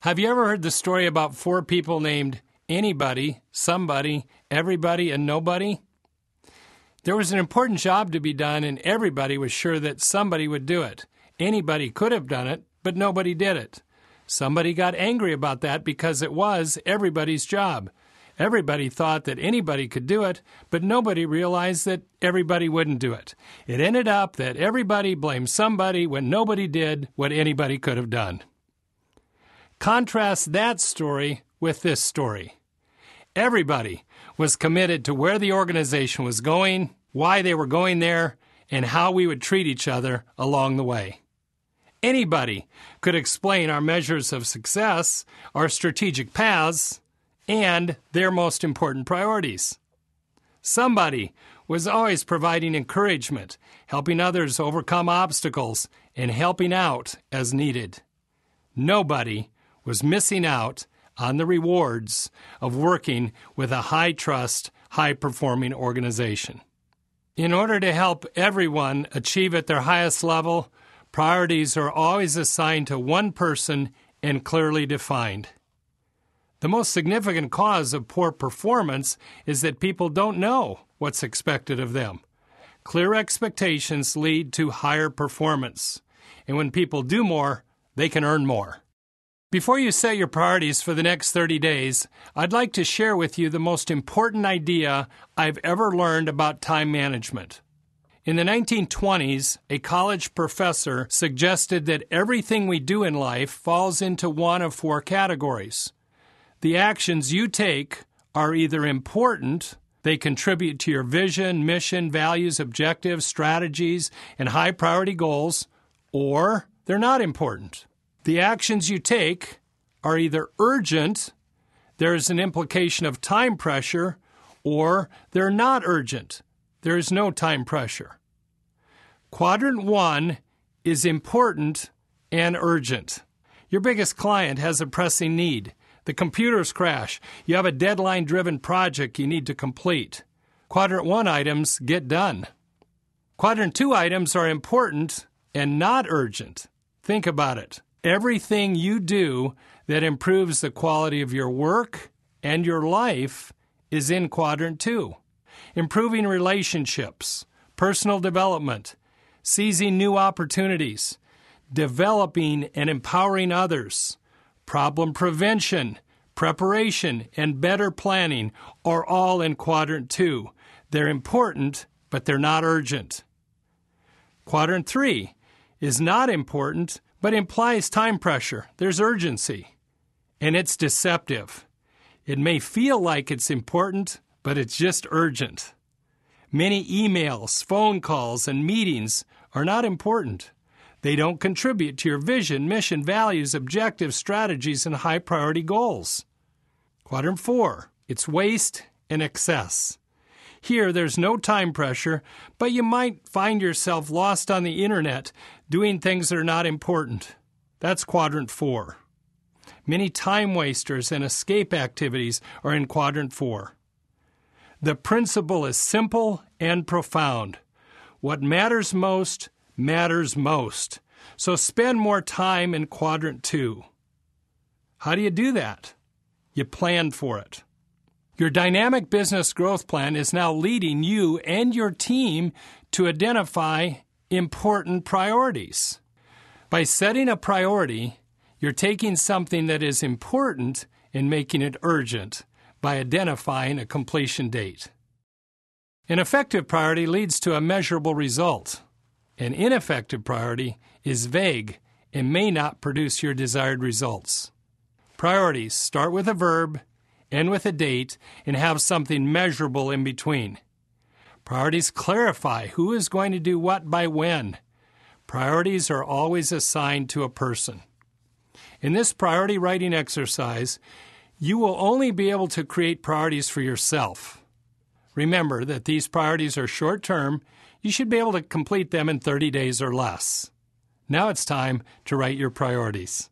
Have you ever heard the story about 4 people named anybody, somebody, everybody, and nobody? There was an important job to be done, and everybody was sure that somebody would do it. Anybody could have done it, but nobody did it. Somebody got angry about that because it was everybody's job. Everybody thought that anybody could do it, but nobody realized that everybody wouldn't do it. It ended up that everybody blamed somebody when nobody did what anybody could have done. Contrast that story with this story. Everybody was committed to where the organization was going, why they were going there, and how we would treat each other along the way. Anybody could explain our measures of success, our strategic paths, and their most important priorities. Somebody was always providing encouragement, helping others overcome obstacles, and helping out as needed. Nobody was missing out on the rewards of working with a high-trust, high-performing organization. In order to help everyone achieve at their highest level, priorities are always assigned to one person and clearly defined. The most significant cause of poor performance is that people don't know what's expected of them. Clear expectations lead to higher performance, and when people do more, they can earn more. Before you set your priorities for the next 30 days, I'd like to share with you the most important idea I've ever learned about time management. In the 1920s, a college professor suggested that everything we do in life falls into one of 4 categories. The actions you take are either important, they contribute to your vision, mission, values, objectives, strategies, and high-priority goals, or they're not important. The actions you take are either urgent, there is an implication of time pressure, or they're not urgent, there is no time pressure. Quadrant 1 is important and urgent. Your biggest client has a pressing need. The computers crash. You have a deadline-driven project you need to complete. Quadrant 1 items get done. Quadrant 2 items are important and not urgent. Think about it. Everything you do that improves the quality of your work and your life is in Quadrant 2. Improving relationships, personal development, seizing new opportunities, developing and empowering others, problem prevention, preparation, and better planning are all in Quadrant 2. They're important, but they're not urgent. Quadrant 3 is not important, but implies time pressure. There's urgency, and it's deceptive. It may feel like it's important, but it's just urgent. Many emails, phone calls, and meetings are not important. They don't contribute to your vision, mission, values, objectives, strategies, and high-priority goals. Quadrant 4, it's waste and excess. Here, there's no time pressure, but you might find yourself lost on the internet doing things that are not important. That's Quadrant 4. Many time wasters and escape activities are in Quadrant 4. The principle is simple and profound. What matters most matters most. So spend more time in Quadrant 2. How do you do that? You plan for it. Your dynamic business growth plan is now leading you and your team to identify important priorities. By setting a priority, you're taking something that is important and making it urgent by identifying a completion date. An effective priority leads to a measurable result. An ineffective priority is vague and may not produce your desired results. Priorities start with a verb, end with a date, and have something measurable in between. Priorities clarify who is going to do what by when. Priorities are always assigned to a person. In this priority writing exercise, you will only be able to create priorities for yourself. Remember that these priorities are short-term. You should be able to complete them in 30 days or less. Now it's time to write your priorities.